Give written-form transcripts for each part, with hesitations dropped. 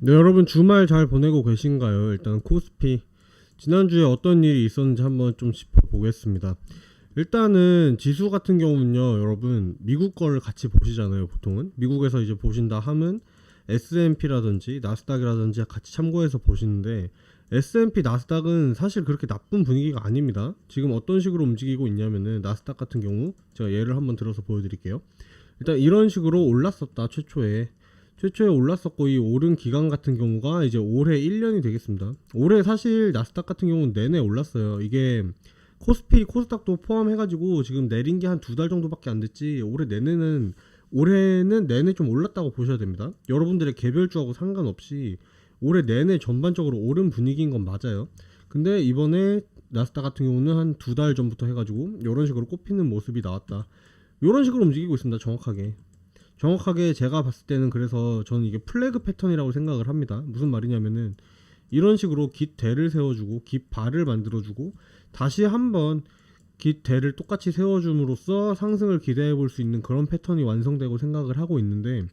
네, 여러분 주말 잘 보내고 계신가요? 일단 코스피 지난주에 어떤 일이 있었는지 한번 좀 짚어보겠습니다. 일단은 지수 같은 경우는요, 여러분 미국 거를 같이 보시잖아요. 보통은 미국에서 이제 보신다 함은 S&P라든지 나스닥이라든지 같이 참고해서 보시는데, S&P 나스닥은 사실 그렇게 나쁜 분위기가 아닙니다. 지금 어떤 식으로 움직이고 있냐면은, 나스닥 같은 경우 제가 예를 한번 들어서 보여드릴게요. 일단 이런 식으로 올랐었다. 최초에 올랐었고, 이 오른 기간 같은 경우가 이제 올해 1년이 되겠습니다. 올해 사실 나스닥 같은 경우는 내내 올랐어요. 이게 코스피, 코스닥도 포함해가지고 지금 내린 게 한 두 달 정도밖에 안 됐지, 올해는 내내 좀 올랐다고 보셔야 됩니다. 여러분들의 개별주하고 상관없이 올해 내내 전반적으로 오른 분위기인 건 맞아요. 근데 이번에 나스닥 같은 경우는 한 두 달 전부터 해가지고 이런 식으로 꼽히는 모습이 나왔다. 이런 식으로 움직이고 있습니다. 정확하게 제가 봤을 때는, 그래서 저는 이게 플래그 패턴이라고 생각을 합니다. 무슨 말이냐면은, 이런 식으로 깃대를 세워주고 깃발을 만들어주고 다시 한번 깃대를 똑같이 세워줌으로써 상승을 기대해 볼 수 있는 그런 패턴이 완성되고 생각을 하고 있는데,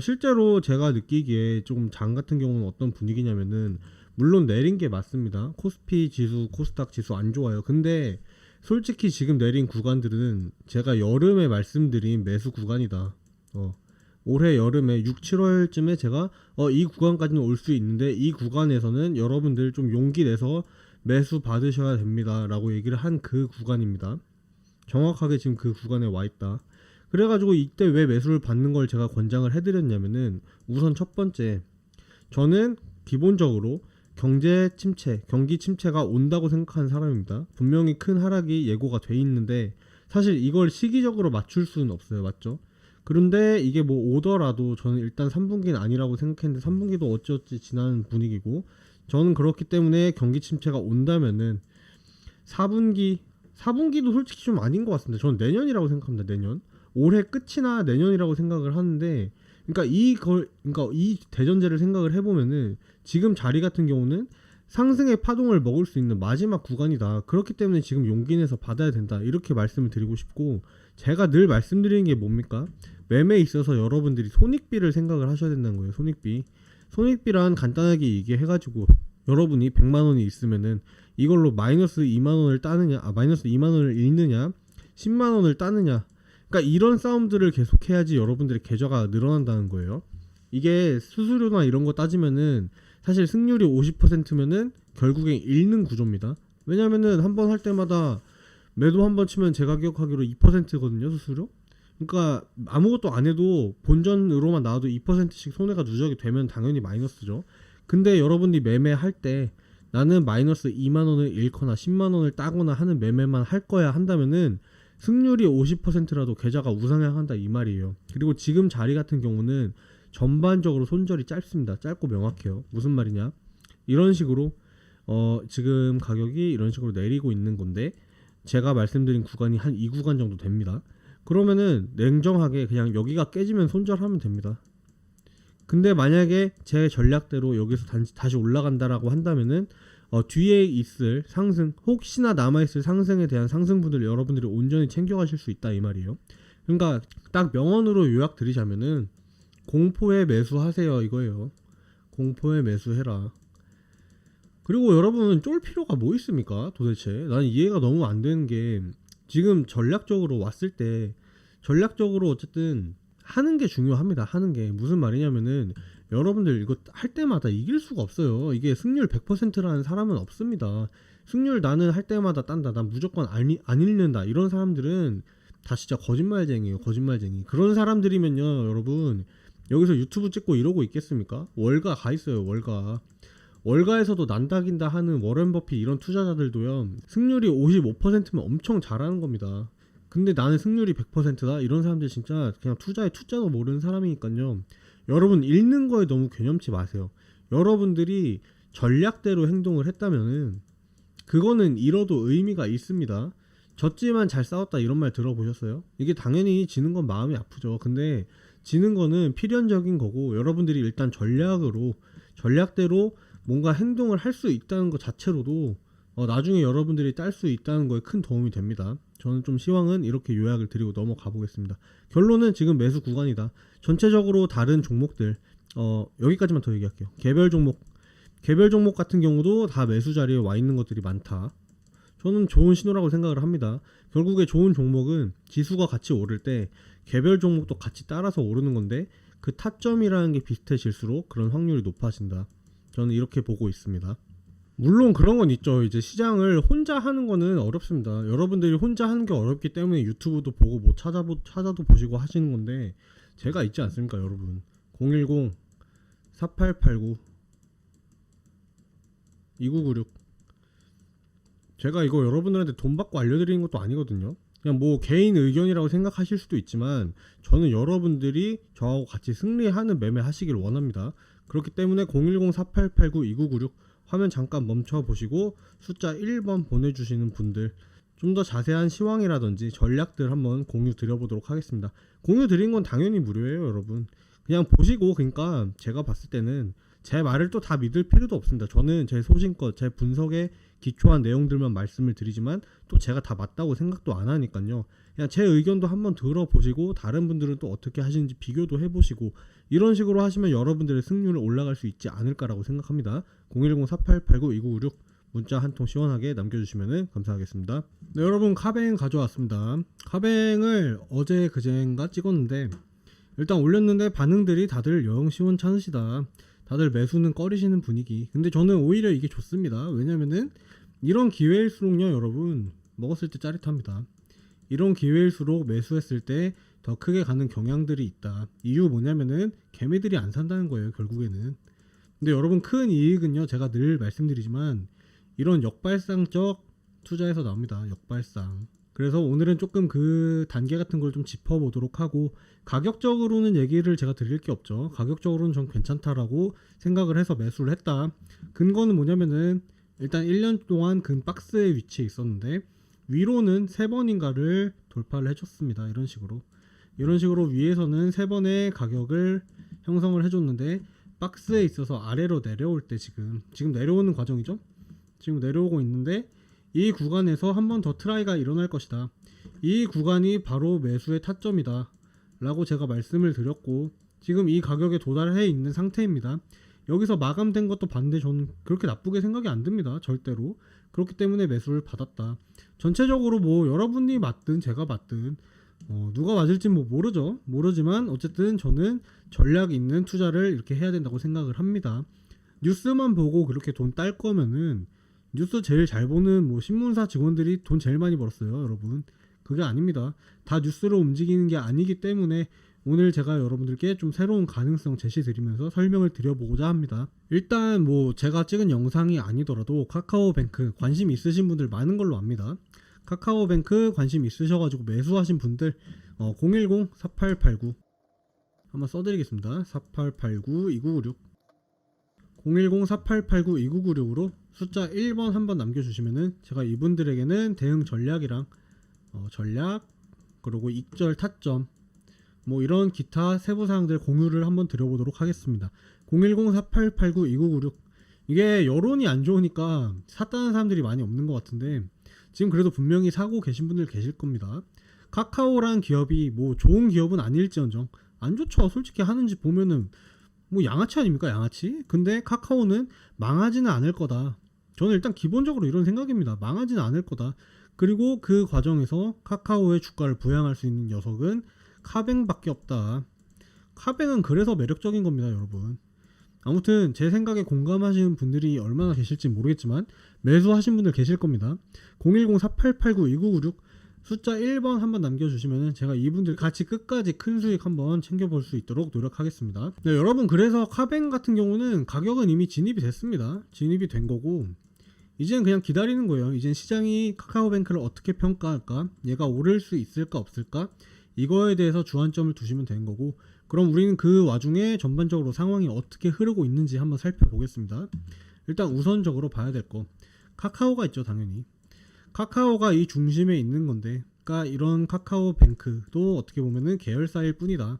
실제로 제가 느끼기에 조금 장 같은 경우는 어떤 분위기냐면은, 물론 내린 게 맞습니다. 코스피 지수, 코스닥 지수 안 좋아요. 근데 솔직히 지금 내린 구간들은 제가 여름에 말씀드린 매수 구간이다. 올해 여름에 6, 7월쯤에 제가 이 구간까지는 올 수 있는데, 이 구간에서는 여러분들 좀 용기 내서 매수 받으셔야 됩니다 라고 얘기를 한 그 구간입니다. 정확하게 지금 그 구간에 와 있다. 그래가지고 이때 왜 매수를 받는 걸 제가 권장을 해드렸냐면은, 우선 첫 번째, 저는 기본적으로 경기 침체가 온다고 생각하는 사람입니다. 분명히 큰 하락이 예고가 돼 있는데 사실 이걸 시기적으로 맞출 수는 없어요. 맞죠? 그런데 이게 뭐 오더라도 저는 일단 3분기는 아니라고 생각했는데, 3분기도 어찌어찌 지나는 분위기고, 저는 그렇기 때문에 경기 침체가 온다면은 4분기도 솔직히 좀 아닌 것 같습니다. 저는 내년이라고 생각합니다. 내년, 올해 끝이나 내년이라고 생각을 하는데, 그러니까 이 대전제를 생각을 해보면은, 지금 자리 같은 경우는 상승의 파동을 먹을 수 있는 마지막 구간이다. 그렇기 때문에 지금 용기 내서 받아야 된다, 이렇게 말씀을 드리고 싶고, 제가 늘 말씀드리는 게 뭡니까? 매매에 있어서 여러분들이 손익비를 생각을 하셔야 된다는 거예요. 손익비란 간단하게 얘기해가지고, 여러분이 100만원이 있으면은 이걸로 마이너스 2만원을 따느냐, 마이너스 2만원을 잃느냐, 10만원을 따느냐, 그러니까 이런 싸움들을 계속해야지 여러분들의 계좌가 늘어난다는 거예요. 이게 수수료나 이런 거 따지면은 사실 승률이 50%면은 결국엔 잃는 구조입니다. 왜냐면은 한 번 할 때마다 매도 한 번 치면 제가 기억하기로 2%거든요, 수수료. 그러니까 아무것도 안 해도 본전으로만 나와도 2%씩 손해가 누적이 되면 당연히 마이너스죠. 근데 여러분들이 매매할 때 나는 마이너스 2만원을 잃거나 10만원을 따거나 하는 매매만 할 거야 한다면은 승률이 50%라도 계좌가 우상향한다, 이 말이에요. 그리고 지금 자리 같은 경우는 전반적으로 손절이 짧습니다. 짧고 명확해요. 무슨 말이냐? 이런 식으로 지금 가격이 이런 식으로 내리고 있는 건데, 제가 말씀드린 구간이 한 이 구간 정도 됩니다. 그러면은 냉정하게 그냥 여기가 깨지면 손절하면 됩니다. 근데 만약에 제 전략대로 여기서 다시 올라간다라고 한다면은, 뒤에 있을 상승, 혹시나 남아있을 상승에 대한 상승분들 여러분들이 온전히 챙겨가실 수 있다, 이 말이에요. 그러니까 딱 명언으로 요약 드리자면은, 공포에 매수하세요, 이거예요. 공포에 매수해라. 그리고 여러분, 쫄 필요가 뭐 있습니까 도대체? 나는 이해가 너무 안 되는 게, 지금 전략적으로 왔을 때 전략적으로 어쨌든 하는 게 중요합니다. 하는 게 무슨 말이냐면은, 여러분들 이거 할 때마다 이길 수가 없어요. 이게 승률 100%라는 사람은 없습니다. 승률 나는 할 때마다 딴다, 난 무조건 안 잃는다, 이런 사람들은 다 진짜 거짓말쟁이에요. 거짓말쟁이. 그런 사람들이면요, 여러분, 여기서 유튜브 찍고 이러고 있겠습니까? 월가 가 있어요. 월가에서도 난다긴다 하는 워렌 버핏 이런 투자자들도요, 승률이 55%면 엄청 잘하는 겁니다. 근데 나는 승률이 100%다, 이런 사람들 진짜 그냥 투자도 모르는 사람이니까요. 여러분, 읽는 거에 너무 개념치 마세요. 여러분들이 전략대로 행동을 했다면은 그거는 잃어도 의미가 있습니다. 졌지만 잘 싸웠다, 이런 말 들어보셨어요? 이게 당연히 지는 건 마음이 아프죠. 근데 지는 거는 필연적인 거고, 여러분들이 일단 전략대로 뭔가 행동을 할 수 있다는 것 자체로도 나중에 여러분들이 딸 수 있다는 거에 큰 도움이 됩니다. 저는 좀 시황은 이렇게 요약을 드리고 넘어가 보겠습니다. 결론은 지금 매수 구간이다. 전체적으로 다른 종목들, 여기까지만 더 얘기할게요. 개별 종목 같은 경우도 다 매수 자리에 와 있는 것들이 많다. 저는 좋은 신호라고 생각을 합니다. 결국에 좋은 종목은 지수가 같이 오를 때 개별 종목도 같이 따라서 오르는 건데 그 타점이라는 게 비슷해질수록 그런 확률이 높아진다. 저는 이렇게 보고 있습니다. 물론 그런 건 있죠. 이제 시장을 혼자 하는 거는 어렵습니다. 여러분들이 혼자 하는 게 어렵기 때문에 유튜브도 보고 뭐 찾아도 보시고 하시는 건데 제가 있지 않습니까, 여러분? 010-4889-2996 제가 이거 여러분들한테 돈 받고 알려드리는 것도 아니거든요. 그냥 뭐 개인 의견이라고 생각하실 수도 있지만 저는 여러분들이 저하고 같이 승리하는 매매 하시길 원합니다. 그렇기 때문에 010-4889-2996 화면 잠깐 멈춰 보시고 숫자 1번 보내주시는 분들 좀 더 자세한 시황이라든지 전략들 한번 공유 드려보도록 하겠습니다. 공유 드린 건 당연히 무료예요, 여러분. 그냥 보시고, 그러니까 제가 봤을 때는 제 말을 또 다 믿을 필요도 없습니다. 저는 제 소신껏 제 분석에 기초한 내용들만 말씀을 드리지만 또 제가 다 맞다고 생각도 안 하니까요. 그냥 제 의견도 한번 들어보시고 다른 분들은 또 어떻게 하시는지 비교도 해보시고 이런 식으로 하시면 여러분들의 승률을 올라갈 수 있지 않을까라고 생각합니다. 010-4889-2996 문자 한 통 시원하게 남겨주시면 감사하겠습니다. 네, 여러분, 카뱅 가져왔습니다. 카뱅을 어제 그젠가 찍었는데 일단 올렸는데 반응들이 다들 영 시원찮으시다. 다들 매수는 꺼리시는 분위기. 근데 저는 오히려 이게 좋습니다. 왜냐면은 이런 기회일수록요, 여러분, 먹었을 때 짜릿합니다. 이런 기회일수록 매수했을 때 더 크게 가는 경향들이 있다. 이유 뭐냐면은 개미들이 안 산다는 거예요, 결국에는. 근데 여러분, 큰 이익은요, 제가 늘 말씀드리지만 이런 역발상적 투자에서 나옵니다. 역발상. 그래서 오늘은 조금 그 단계 같은 걸 좀 짚어보도록 하고, 가격적으로는 얘기를 제가 드릴 게 없죠. 가격적으로는 전 괜찮다라고 생각을 해서 매수를 했다. 근거는 뭐냐면은 일단 1년 동안 근 박스의 위치에 있었는데 위로는 3번인가를 돌파를 해줬습니다. 이런 식으로 위에서는 3번의 가격을 형성을 해줬는데 박스에 있어서 아래로 내려올 때 지금 내려오는 과정이죠. 지금 내려오고 있는데 이 구간에서 한 번 더 트라이가 일어날 것이다. 이 구간이 바로 매수의 타점이다 라고 제가 말씀을 드렸고 지금 이 가격에 도달해 있는 상태입니다. 여기서 마감된 것도 봤는데 저는 그렇게 나쁘게 생각이 안 듭니다. 절대로. 그렇기 때문에 매수를 받았다. 전체적으로 뭐 여러분이 맞든 제가 맞든 누가 맞을지 뭐 모르지만 어쨌든 저는 전략 있는 투자를 이렇게 해야 된다고 생각을 합니다. 뉴스만 보고 그렇게 돈 딸 거면은 뉴스 제일 잘 보는 뭐 신문사 직원들이 돈 제일 많이 벌었어요, 여러분. 그게 아닙니다. 다 뉴스로 움직이는 게 아니기 때문에 오늘 제가 여러분들께 좀 새로운 가능성 제시 드리면서 설명을 드려보고자 합니다. 일단 뭐 제가 찍은 영상이 아니더라도 카카오뱅크 관심 있으신 분들 많은 걸로 압니다. 카카오뱅크 관심 있으셔가지고 매수하신 분들 010-4889 한번 써드리겠습니다. 4889-2996 010-4889-2996으로 숫자 1번 한번 남겨주시면은 제가 이분들에게는 대응 전략이랑 전략 그리고 익절 타점 뭐 이런 기타 세부사항들 공유를 한번 드려보도록 하겠습니다. 010-4889-2996 이게 여론이 안 좋으니까 샀다는 사람들이 많이 없는 것 같은데 지금 그래도 분명히 사고 계신 분들 계실 겁니다. 카카오란 기업이 뭐 좋은 기업은 아닐지언정 안 좋죠. 솔직히 하는지 보면은 뭐 양아치 아닙니까, 양아치? 근데 카카오는 망하지는 않을 거다. 저는 일단 기본적으로 이런 생각입니다. 망하지는 않을 거다. 그리고 그 과정에서 카카오의 주가를 부양할 수 있는 녀석은 카뱅밖에 없다. 카뱅은 그래서 매력적인 겁니다, 여러분. 아무튼 제 생각에 공감하시는 분들이 얼마나 계실지 모르겠지만 매수하신 분들 계실 겁니다. 010-4889-2996 숫자 1번 한번 남겨주시면 제가 이분들 같이 끝까지 큰 수익 한번 챙겨볼 수 있도록 노력하겠습니다. 네, 여러분, 그래서 카뱅 같은 경우는 가격은 이미 진입이 됐습니다. 진입이 된 거고 이제는 그냥 기다리는 거예요. 이젠 시장이 카카오뱅크를 어떻게 평가할까, 얘가 오를 수 있을까 없을까, 이거에 대해서 주안점을 두시면 되는 거고, 그럼 우리는 그 와중에 전반적으로 상황이 어떻게 흐르고 있는지 한번 살펴보겠습니다. 일단 우선적으로 봐야 될 거, 카카오가 있죠. 당연히 카카오가 이 중심에 있는 건데, 그러니까 이런 카카오뱅크도 어떻게 보면은 계열사일 뿐이다.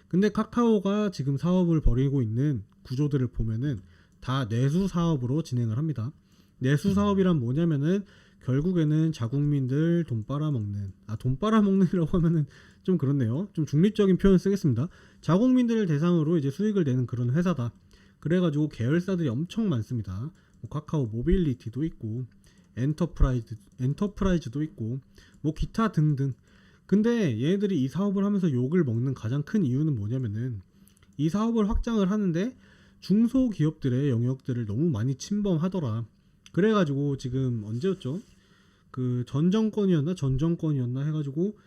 근데 카카오가 지금 사업을 벌이고 있는 구조들을 보면은 다 내수 사업으로 진행을 합니다. 내수 사업이란 뭐냐면은 결국에는 자국민들 돈 빨아먹는, 돈 빨아먹는이라고 하면은 좀 그렇네요. 좀 중립적인 표현 쓰겠습니다. 자국민들을 대상으로 이제 수익을 내는 그런 회사다. 그래가지고 계열사들이 엄청 많습니다. 뭐 카카오 모빌리티도 있고 엔터프라이즈도 있고 뭐 기타 등등. 근데 얘네들이 이 사업을 하면서 욕을 먹는 가장 큰 이유는 뭐냐면은 이 사업을 확장을 하는데 중소기업들의 영역들을 너무 많이 침범하더라. 그래가지고 지금 언제였죠? 그 전정권이었나 해가지고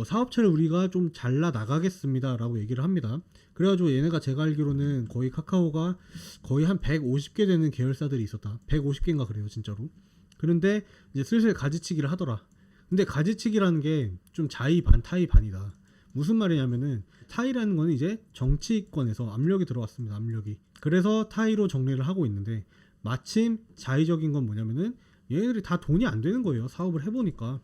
사업체를 우리가 좀 잘라 나가겠습니다 라고 얘기를 합니다. 그래가지고 얘네가 제가 알기로는 거의 카카오가 거의 한 150개 되는 계열사들이 있었다. 150개인가 그래요 진짜로. 그런데 이제 슬슬 가지치기를 하더라. 근데 가지치기라는 게 좀 자의 반 타의 반이다. 무슨 말이냐면은 타의라는 거는 이제 정치권에서 압력이 들어왔습니다. 압력이. 그래서 타의로 정리를 하고 있는데 마침 자의적인 건 뭐냐면은 얘네들이 다 돈이 안 되는 거예요. 사업을 해보니까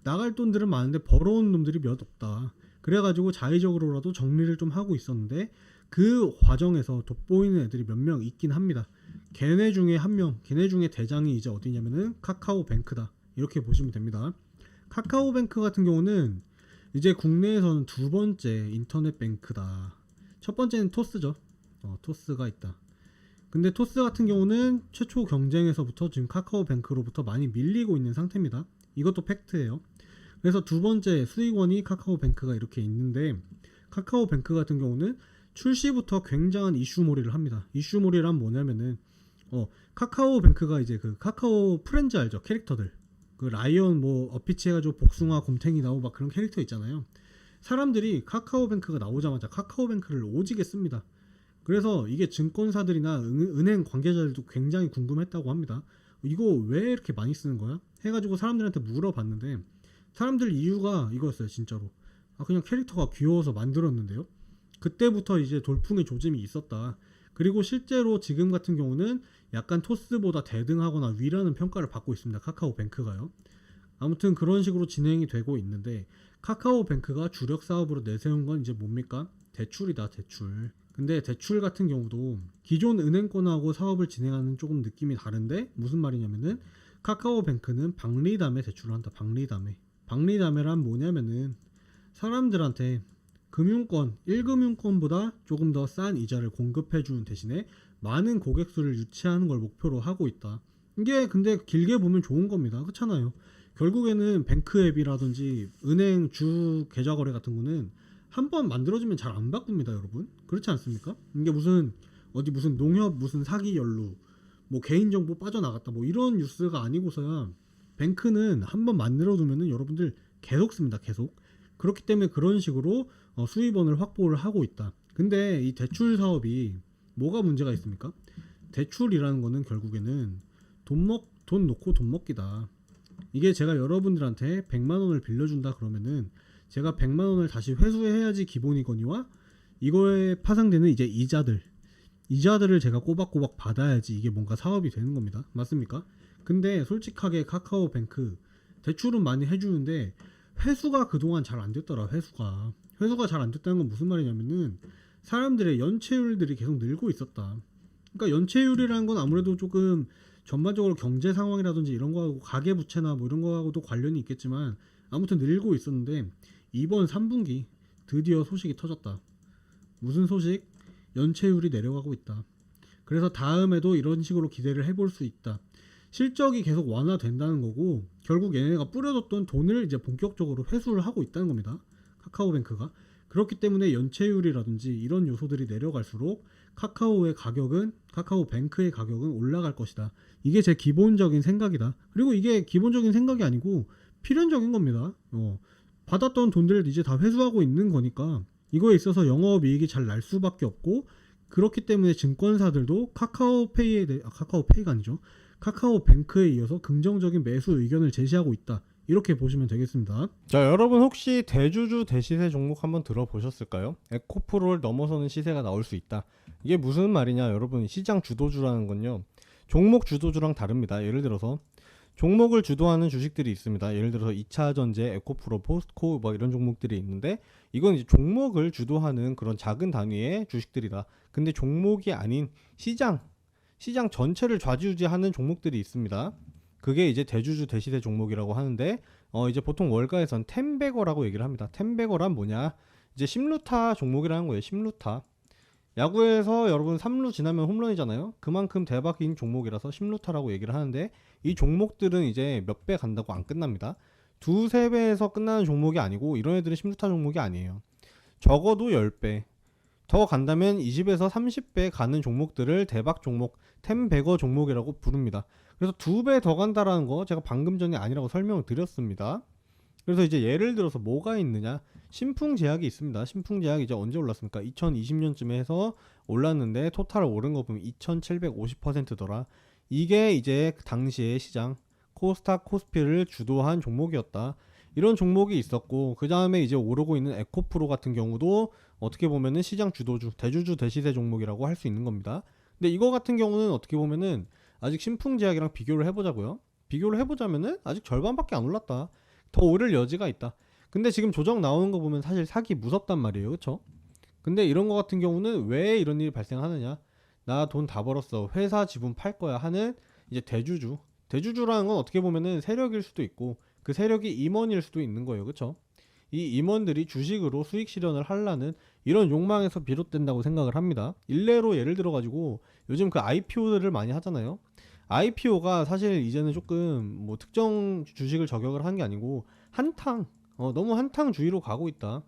나갈 돈들은 많은데 벌어온 놈들이 몇 없다. 그래가지고 자의적으로라도 정리를 좀 하고 있었는데 그 과정에서 돋보이는 애들이 몇 명 있긴 합니다. 걔네 중에 한 명, 걔네 중에 대장이 이제 어디냐면은 카카오뱅크다. 이렇게 보시면 됩니다. 카카오뱅크 같은 경우는 이제 국내에서는 두 번째 인터넷 뱅크다. 첫 번째는 토스죠. 토스가 있다. 근데 토스 같은 경우는 최초 경쟁에서부터 지금 카카오뱅크로부터 많이 밀리고 있는 상태입니다. 이것도 팩트예요. 그래서 두 번째 수익원이 카카오뱅크가 이렇게 있는데 카카오뱅크 같은 경우는 출시부터 굉장한 이슈몰이를 합니다. 이슈몰이란 뭐냐면은 카카오뱅크가 이제 그 카카오 프렌즈 알죠? 캐릭터들. 그 라이언 뭐 어피치 해가지고 복숭아 곰탱이 나오고 막 그런 캐릭터 있잖아요. 사람들이 카카오뱅크가 나오자마자 카카오뱅크를 오지게 씁니다. 그래서 이게 증권사들이나 은행 관계자들도 굉장히 궁금했다고 합니다. 이거 왜 이렇게 많이 쓰는 거야? 해가지고 사람들한테 물어봤는데 사람들 이유가 이거였어요. 진짜로. 그냥 캐릭터가 귀여워서 만들었는데요. 그때부터 이제 돌풍의 조짐이 있었다. 그리고 실제로 지금 같은 경우는 약간 토스보다 대등하거나 위라는 평가를 받고 있습니다. 카카오뱅크가요. 아무튼 그런 식으로 진행이 되고 있는데 카카오뱅크가 주력 사업으로 내세운 건 이제 뭡니까? 대출이다. 대출. 근데 대출 같은 경우도 기존 은행권하고 사업을 진행하는 조금 느낌이 다른데 무슨 말이냐면은 카카오뱅크는 박리담에 대출을 한다. 박리담회란 뭐냐면은 사람들한테 금융권, 1금융권보다 조금 더 싼 이자를 공급해주는 대신에 많은 고객 수를 유치하는 걸 목표로 하고 있다. 이게 근데 길게 보면 좋은 겁니다. 그렇잖아요. 결국에는 뱅크 앱이라든지 은행 주 계좌 거래 같은 거는 한번 만들어지면 잘 안 바꿉니다, 여러분. 그렇지 않습니까? 이게 무슨 농협 무슨 사기 연루, 뭐 개인정보 빠져나갔다, 뭐 이런 뉴스가 아니고서야 뱅크는 한번 만들어두면은 여러분들 계속 씁니다, 계속. 그렇기 때문에 그런 식으로 수입원을 확보를 하고 있다. 근데 이 대출 사업이 뭐가 문제가 있습니까? 대출이라는 거는 결국에는 돈 놓고 돈 먹기다. 이게 제가 여러분들한테 100만 원을 빌려준다 그러면은 제가 100만 원을 다시 회수해야지 기본이거니와 이거에 파생되는 이제 이자들을 제가 꼬박꼬박 받아야지 이게 뭔가 사업이 되는 겁니다. 맞습니까? 근데 솔직하게 카카오뱅크 대출은 많이 해주는데 회수가 그동안 잘 안 됐더라. 회수가 잘 안 됐다는 건 무슨 말이냐면은 사람들의 연체율들이 계속 늘고 있었다. 그러니까 연체율이라는 건 아무래도 조금 전반적으로 경제 상황이라든지 이런 거하고 가계부채나 뭐 이런 거하고도 관련이 있겠지만 아무튼 늘고 있었는데 이번 3분기 드디어 소식이 터졌다. 무슨 소식? 연체율이 내려가고 있다. 그래서 다음에도 이런 식으로 기대를 해볼 수 있다. 실적이 계속 완화된다는 거고 결국 얘네가 뿌려뒀던 돈을 이제 본격적으로 회수를 하고 있다는 겁니다. 카카오뱅크가. 그렇기 때문에 연체율이라든지 이런 요소들이 내려갈수록 카카오뱅크의 가격은 올라갈 것이다. 이게 제 기본적인 생각이다. 그리고 이게 기본적인 생각이 아니고 필연적인 겁니다. 받았던 돈들을 이제 다 회수하고 있는 거니까 이거에 있어서 영업이익이 잘 날 수밖에 없고 그렇기 때문에 증권사들도 카카오페이가 아니죠. 카카오뱅크에 이어서 긍정적인 매수 의견을 제시하고 있다. 이렇게 보시면 되겠습니다. 자, 여러분 혹시 대주주 대시세 종목 한번 들어보셨을까요? 에코프로를 넘어서는 시세가 나올 수 있다. 이게 무슨 말이냐, 여러분. 시장 주도주라는 건요, 종목 주도주랑 다릅니다. 예를 들어서 종목을 주도하는 주식들이 있습니다. 예를 들어서 2차전지, 에코프로, 포스코 뭐 이런 종목들이 있는데 이건 이제 종목을 주도하는 그런 작은 단위의 주식들이다. 근데 종목이 아닌 시장 전체를 좌지우지하는 종목들이 있습니다. 그게 이제 대주주 대시세 종목이라고 하는데 이제 보통 월가에선 템베거라고 얘기를 합니다. 템베거란 뭐냐? 이제 심루타 종목이라는 거예요. 심루타. 야구에서 여러분 3루 지나면 홈런이잖아요. 그만큼 대박인 종목이라서 심루타라고 얘기를 하는데 이 종목들은 이제 몇 배 간다고 안 끝납니다. 두세 배에서 끝나는 종목이 아니고 이런 애들은 심루타 종목이 아니에요. 적어도 10배. 더 간다면 20에서 30배 가는 종목들을 대박 종목, 템베거 종목이라고 부릅니다. 그래서 2배 더 간다라는 거 제가 방금 전에 아니라고 설명을 드렸습니다. 그래서 이제 예를 들어서 뭐가 있느냐? 신풍제약이 있습니다. 신풍제약이 이제 언제 올랐습니까? 2020년쯤에 해서 올랐는데 토탈 오른 거 보면 2750%더라. 이게 이제 당시의 시장 코스닥 코스피를 주도한 종목이었다. 이런 종목이 있었고 그 다음에 이제 오르고 있는 에코프로 같은 경우도 어떻게 보면은 시장 주도주, 대주주 대시세 종목이라고 할 수 있는 겁니다. 근데 이거 같은 경우는 어떻게 보면은 아직 신풍제약이랑 비교를 해보자고요. 비교를 해보자면은 아직 절반밖에 안 올랐다. 더 오를 여지가 있다. 근데 지금 조정 나오는 거 보면 사실 사기 무섭단 말이에요. 그쵸? 근데 이런 거 같은 경우는 왜 이런 일이 발생하느냐? 나 돈 다 벌었어. 회사 지분 팔 거야 하는 이제 대주주. 대주주라는 건 어떻게 보면은 세력일 수도 있고 그 세력이 임원일 수도 있는 거예요. 그쵸? 이 임원들이 주식으로 수익 실현을 하려는 이런 욕망에서 비롯된다고 생각을 합니다. 일례로 예를 들어 가지고 요즘 그 IPO들을 많이 하잖아요. IPO가 사실 이제는 조금 뭐 특정 주식을 저격을 한 게 아니고 한탕 너무 한탕 주의로 가고 있다.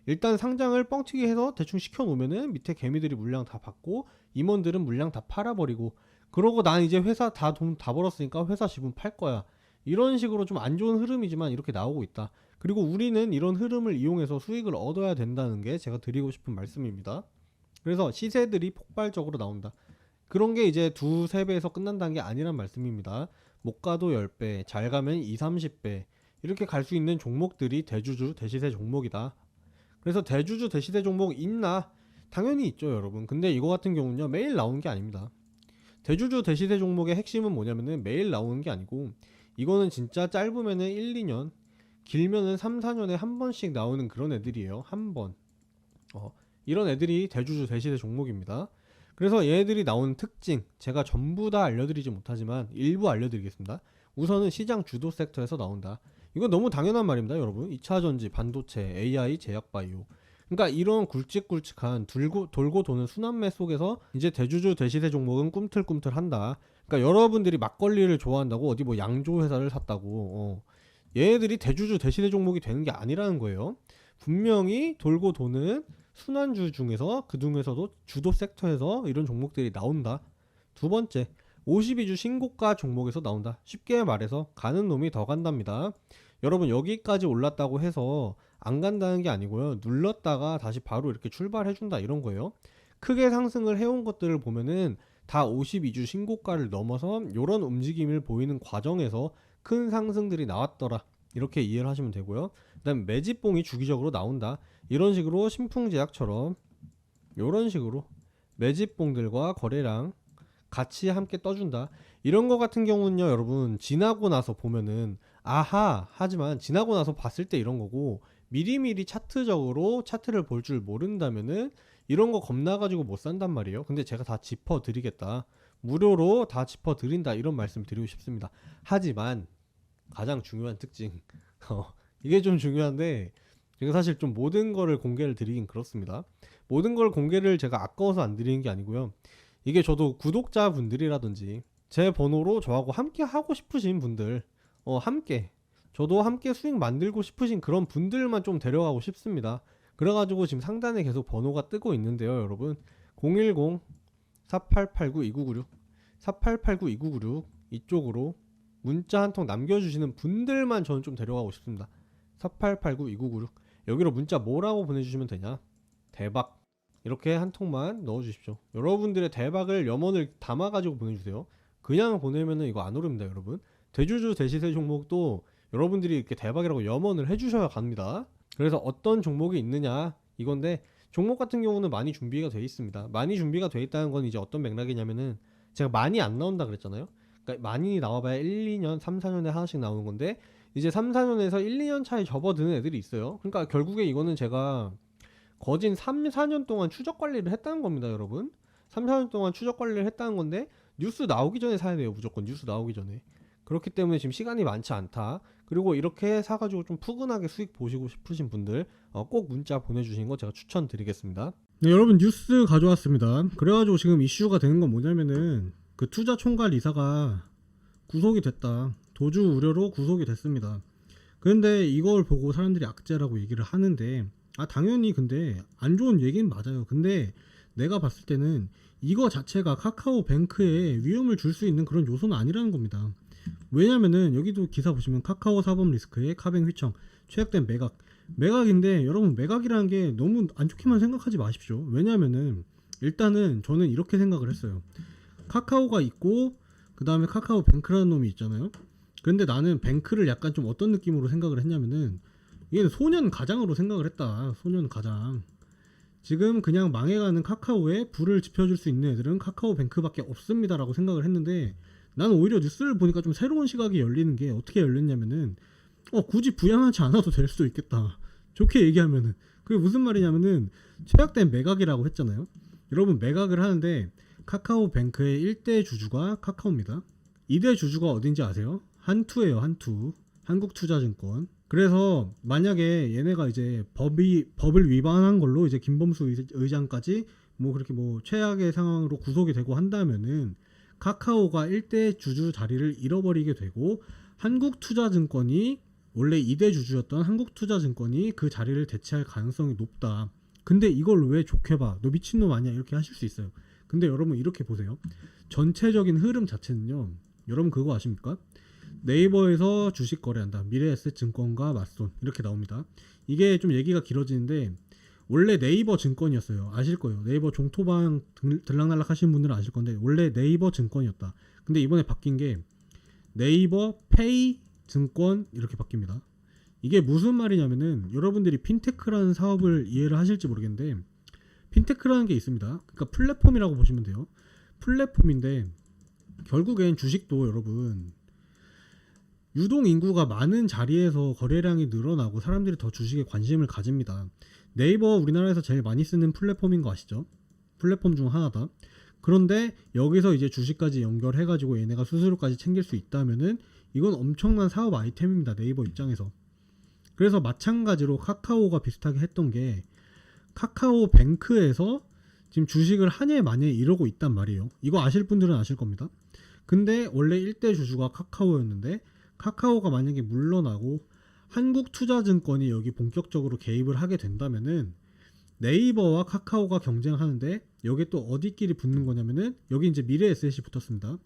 일단 상장을 뻥튀기 해서 대충 시켜 놓으면은 밑에 개미들이 물량 다 받고 임원들은 물량 다 팔아버리고 그러고 난 이제 회사 다 돈 다 벌었으니까 회사 지분 팔 거야. 이런 식으로 좀 안 좋은 흐름이지만 이렇게 나오고 있다. 그리고 우리는 이런 흐름을 이용해서 수익을 얻어야 된다는 게 제가 드리고 싶은 말씀입니다. 그래서 시세들이 폭발적으로 나온다. 그런 게 이제 2~3배에서 끝난다는 게 아니란 말씀입니다. 못 가도 10배, 잘 가면 20~30배 이렇게 갈 수 있는 종목들이 대주주 대시세 종목이다. 그래서 대주주 대시세 종목 있나? 당연히 있죠 여러분. 근데 이거 같은 경우는요 매일 나오는 게 아닙니다. 대주주 대시세 종목의 핵심은 뭐냐면은 매일 나오는 게 아니고 이거는 진짜 짧으면은 1~2년 길면은 3~4년에 한 번씩 나오는 그런 애들이에요. 한 번. 이런 애들이 대주주 대시세 종목입니다. 그래서 얘네들이 나오는 특징 제가 전부 다 알려드리지 못하지만 일부 알려드리겠습니다. 우선은 시장 주도 섹터에서 나온다. 이건 너무 당연한 말입니다 여러분. 2차전지, 반도체, AI, 제약바이오. 그러니까 이런 굵직굵직한 돌고 도는 순환매 속에서 이제 대주주 대시세 종목은 꿈틀꿈틀한다. 그러니까 여러분들이 막걸리를 좋아한다고 어디 뭐 양조 회사를 샀다고 얘네들이 대주주 대시세 종목이 되는 게 아니라는 거예요. 분명히 돌고 도는 순환주 중에서 그 중에서도 주도 섹터에서 이런 종목들이 나온다. 두 번째, 52주 신고가 종목에서 나온다. 쉽게 말해서 가는 놈이 더 간답니다. 여러분 여기까지 올랐다고 해서 안 간다는 게 아니고요. 눌렀다가 다시 바로 이렇게 출발해준다 이런 거예요. 크게 상승을 해온 것들을 보면은 다 52주 신고가를 넘어서 이런 움직임을 보이는 과정에서 큰 상승들이 나왔더라. 이렇게 이해를 하시면 되고요. 그 다음 매집봉이 주기적으로 나온다. 이런 식으로 신풍제약처럼 이런 식으로 매집봉들과 거래량 같이 함께 떠준다. 이런 거 같은 경우는요 여러분 지나고 나서 보면은 아하 하지만 지나고 나서 봤을 때 이런 거고 미리미리 차트적으로 차트를 볼 줄 모른다면은 이런 거 겁나가지고 못 산단 말이에요. 근데 제가 다 짚어드리겠다. 무료로 다 짚어드린다 이런 말씀 드리고 싶습니다. 하지만 가장 중요한 특징 이게 좀 중요한데 제가 사실 좀 모든 거를 공개를 드리긴 그렇습니다. 모든 걸 공개를 제가 아까워서 안 드리는 게 아니고요. 이게 저도 구독자분들이라든지 제 번호로 저하고 함께 하고 싶으신 분들 저도 함께 수익 만들고 싶으신 그런 분들만 좀 데려가고 싶습니다. 그래가지고 지금 상단에 계속 번호가 뜨고 있는데요 여러분 010-4889-2996 4889-2996 이쪽으로 문자 한 통 남겨주시는 분들만 저는 좀 데려가고 싶습니다. 4889-2996 여기로 문자 뭐라고 보내주시면 되냐? 대박 이렇게 한 통만 넣어주십시오. 여러분들의 대박을 염원을 담아가지고 보내주세요. 그냥 보내면은 이거 안 오릅니다 여러분. 대주주 대시세 종목도 여러분들이 이렇게 대박이라고 염원을 해주셔야 갑니다. 그래서 어떤 종목이 있느냐 이건데 종목 같은 경우는 많이 준비가 돼 있습니다. 많이 준비가 돼 있다는 건 이제 어떤 맥락이냐면은 제가 많이 안 나온다 그랬잖아요. 그러니까 많이 나와봐야 1~2년, 3~4년에 하나씩 나오는 건데 이제 3~4년에서 1~2년 차에 접어드는 애들이 있어요. 그러니까 결국에 이거는 제가 거진 3~4년 동안 추적 관리를 했다는 겁니다 여러분. 3~4년 동안 추적 관리를 했다는 건데 뉴스 나오기 전에 사야 돼요. 무조건 뉴스 나오기 전에. 그렇기 때문에 지금 시간이 많지 않다. 그리고 이렇게 사가지고 좀 푸근하게 수익 보시고 싶으신 분들 꼭 문자 보내주시는 거 제가 추천드리겠습니다. 네, 여러분 뉴스 가져왔습니다. 그래가지고 지금 이슈가 되는 건 뭐냐면은 그 투자 총괄 이사가 구속이 됐다. 도주 우려로 구속이 됐습니다. 그런데 이걸 보고 사람들이 악재라고 얘기를 하는데 당연히 근데 안 좋은 얘기는 맞아요. 근데 내가 봤을 때는 이거 자체가 카카오뱅크에 위험을 줄 수 있는 그런 요소는 아니라는 겁니다. 왜냐면은 여기도 기사 보시면 카카오 사법 리스크에 카뱅 휘청 최악된 매각인데 여러분 매각이라는 게 너무 안 좋게만 생각하지 마십시오. 왜냐면은 일단은 저는 이렇게 생각을 했어요. 카카오가 있고 그 다음에 카카오뱅크라는 놈이 있잖아요. 근데 나는 뱅크를 약간 좀 어떤 느낌으로 생각을 했냐면은 이게 소년 가장으로 생각을 했다. 소년 가장. 지금 그냥 망해가는 카카오에 불을 지펴줄 수 있는 애들은 카카오뱅크밖에 없습니다라고 생각을 했는데 나는 오히려 뉴스를 보니까 좀 새로운 시각이 열리는 게 어떻게 열렸냐면은 굳이 부양하지 않아도 될 수도 있겠다. 좋게 얘기하면은 그게 무슨 말이냐면은 최악된 매각이라고 했잖아요. 여러분 매각을 하는데 카카오뱅크의 1대 주주가 카카오입니다. 2대 주주가 어딘지 아세요? 한투예요. 한투. 한국투자증권. 그래서 만약에 얘네가 이제 법을 위반한 걸로 이제 김범수 의장까지 뭐 그렇게 뭐 최악의 상황으로 구속이 되고 한다면은 카카오가 1대 주주 자리를 잃어버리게 되고 한국투자증권이 원래 2대 주주였던 한국투자증권이 그 자리를 대체할 가능성이 높다. 근데 이걸 왜 좋게 봐? 너 미친놈 아니야? 이렇게 하실 수 있어요. 근데 여러분 이렇게 보세요. 전체적인 흐름 자체는요. 여러분 그거 아십니까? 네이버에서 주식 거래한다. 미래에셋증권과 맞손 이렇게 나옵니다. 이게 좀 얘기가 길어지는데 원래 네이버 증권이었어요. 아실 거예요. 네이버 종토방 들락날락 하시는 분들은 아실 건데 원래 네이버 증권이었다. 근데 이번에 바뀐 게 네이버 페이 증권 이렇게 바뀝니다. 이게 무슨 말이냐면은 여러분들이 핀테크라는 사업을 이해를 하실지 모르겠는데 핀테크라는 게 있습니다. 그러니까 플랫폼이라고 보시면 돼요. 플랫폼인데 결국엔 주식도 여러분 유동 인구가 많은 자리에서 거래량이 늘어나고 사람들이 더 주식에 관심을 가집니다. 네이버 우리나라에서 제일 많이 쓰는 플랫폼인 거 아시죠? 플랫폼 중 하나다. 그런데 여기서 이제 주식까지 연결해가지고 얘네가 수수료까지 챙길 수 있다면은 이건 엄청난 사업 아이템입니다. 네이버 입장에서. 그래서 마찬가지로 카카오가 비슷하게 했던 게 카카오뱅크에서 지금 주식을 한 해 만에 이러고 있단 말이에요. 이거 아실 분들은 아실 겁니다. 근데 원래 1대 주주가 카카오였는데 카카오가 만약에 물러나고 한국투자증권이 여기 본격적으로 개입을 하게 된다면은 네이버와 카카오가 경쟁하는데 여기 또 어디끼리 붙는 거냐면은 여기 이제 미래에셋이 붙었습니다.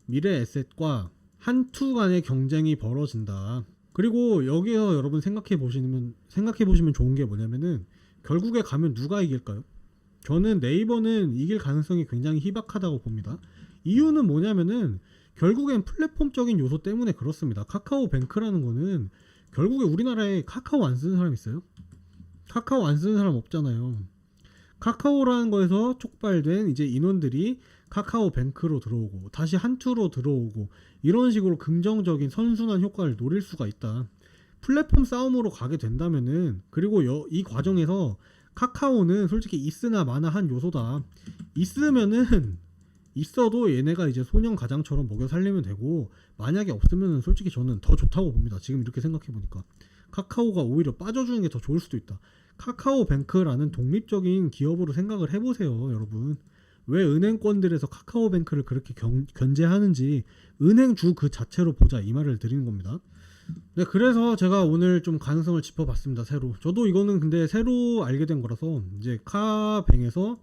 미래에셋과 한투 간의 경쟁이 벌어진다. 그리고 여기서 여러분 생각해 보시면 좋은 게 뭐냐면은 결국에 가면 누가 이길까요? 저는 네이버는 이길 가능성이 굉장히 희박하다고 봅니다. 이유는 뭐냐면은 결국엔 플랫폼적인 요소 때문에 그렇습니다. 카카오뱅크라는 거는 결국에 우리나라에 카카오 안 쓰는 사람 있어요? 카카오 안 쓰는 사람 없잖아요. 카카오라는 거에서 촉발된 이제 인원들이 카카오뱅크로 들어오고 다시 한투로 들어오고 이런 식으로 긍정적인 선순환 효과를 노릴 수가 있다. 플랫폼 싸움으로 가게 된다면은 그리고 이 과정에서 카카오는 솔직히 있으나 마나 한 요소다. 있어도 얘네가 이제 소년 가장처럼 먹여 살리면 되고 만약에 없으면은 솔직히 저는 더 좋다고 봅니다. 지금 이렇게 생각해 보니까 카카오가 오히려 빠져주는 게 더 좋을 수도 있다. 카카오뱅크라는 독립적인 기업으로 생각을 해보세요, 여러분. 왜 은행권들에서 카카오뱅크를 그렇게 견제하는지 은행주 그 자체로 보자 이 말을 드리는 겁니다. 네, 그래서 제가 오늘 좀 가능성을 짚어봤습니다. 새로. 저도 이거는 근데 새로 알게 된 거라서 이제 카뱅에서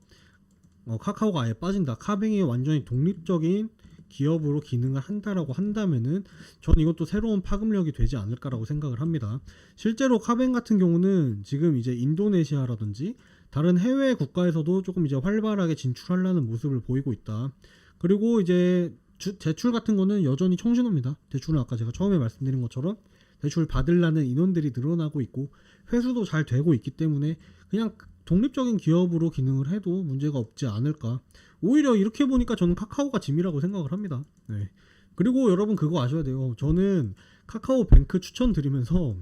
카카오가 아예 빠진다. 카뱅이 완전히 독립적인 기업으로 기능을 한다라고 한다면은 전 이것도 새로운 파급력이 되지 않을까라고 생각을 합니다. 실제로 카뱅 같은 경우는 지금 이제 인도네시아라든지 다른 해외 국가에서도 조금 이제 활발하게 진출하려는 모습을 보이고 있다. 그리고 이제 대출 같은 거는 여전히 청신호입니다. 대출은 아까 제가 처음에 말씀드린 것처럼 대출 받으려는 인원들이 늘어나고 있고 회수도 잘 되고 있기 때문에 그냥 독립적인 기업으로 기능을 해도 문제가 없지 않을까. 오히려 이렇게 보니까 저는 카카오가 짐이라고 생각을 합니다. 네. 그리고 여러분 그거 아셔야 돼요. 저는 카카오뱅크 추천드리면서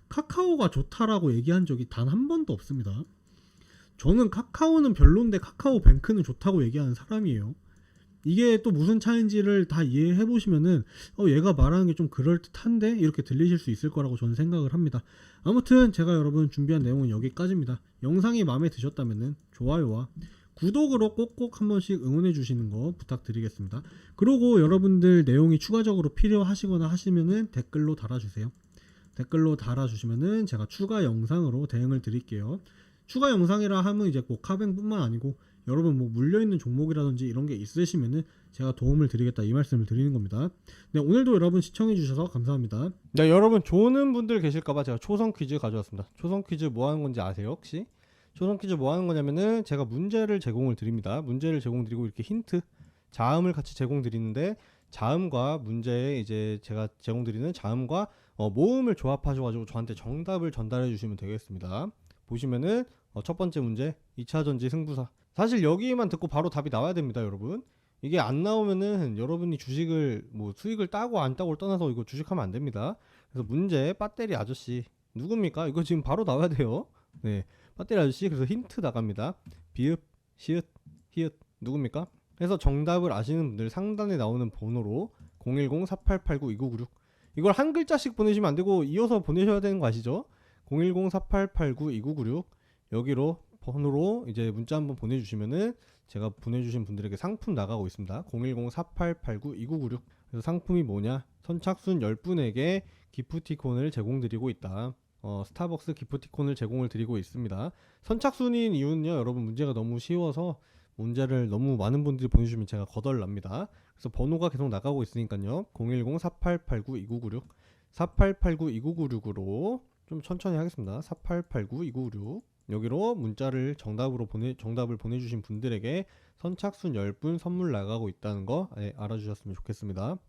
카카오가 좋다라고 얘기한 적이 단 한 번도 없습니다. 저는 카카오는 별론데 카카오뱅크는 좋다고 얘기하는 사람이에요. 이게 또 무슨 차인지를 다 이해해 보시면은 얘가 말하는 게 좀 그럴듯한데 이렇게 들리실 수 있을 거라고 저는 생각을 합니다. 아무튼 제가 여러분 준비한 내용은 여기까지입니다. 영상이 마음에 드셨다면은 좋아요와 구독으로 꼭꼭 한 번씩 응원해 주시는 거 부탁드리겠습니다. 그리고 여러분들 내용이 추가적으로 필요하시거나 하시면은 댓글로 달아주세요. 댓글로 달아주시면은 제가 추가 영상으로 대응을 드릴게요. 추가 영상이라 하면 이제 꼭 카뱅뿐만 아니고 여러분 뭐 물려있는 종목이라든지 이런 게 있으시면은 제가 도움을 드리겠다 이 말씀을 드리는 겁니다. 네, 오늘도 여러분 시청해 주셔서 감사합니다. 네, 여러분 좋은 분들 계실까봐 제가 초성 퀴즈 가져왔습니다. 초성 퀴즈 뭐 하는 건지 아세요 혹시? 초성 퀴즈 뭐 하는 거냐면은 제가 문제를 제공을 드립니다. 문제를 제공드리고 이렇게 힌트, 자음을 같이 제공드리는데 자음과 문제에 이제 제가 제공드리는 자음과 모음을 조합하셔가지고 저한테 정답을 전달해 주시면 되겠습니다. 보시면은 첫 번째 문제 2차 전지 승부사. 사실 여기만 듣고 바로 답이 나와야 됩니다, 여러분. 이게 안 나오면은 여러분이 주식을 뭐 수익을 따고 안 따고를 떠나서 이거 주식하면 안 됩니다. 그래서 문제 배터리 아저씨 누굽니까? 이거 지금 바로 나와야 돼요. 네, 배터리 아저씨. 그래서 힌트 나갑니다. 비읍, 시읒, 히읗 누굽니까? 그래서 정답을 아시는 분들 상단에 나오는 번호로 010-4889-2996 이걸 한 글자씩 보내시면 안 되고 이어서 보내셔야 되는 거 아시죠? 010-4889-2996 여기로 번호로 이제 문자 한번 보내주시면은 제가 보내주신 분들에게 상품 나가고 있습니다. 010-4889-2996 그래서 상품이 뭐냐? 선착순 10분에게 기프티콘을 제공드리고 있다. 스타벅스 기프티콘을 제공을 드리고 있습니다. 선착순인 이유는요, 여러분 문제가 너무 쉬워서 문제를 너무 많은 분들이 보내주시면 제가 거덜납니다. 그래서 번호가 계속 나가고 있으니까요. 010-4889-2996 4889-2996으로 좀 천천히 하겠습니다. 4889-2996 여기로 문자를 정답을 보내주신 분들에게 선착순 10분 선물 나가고 있다는 거 알아주셨으면 좋겠습니다.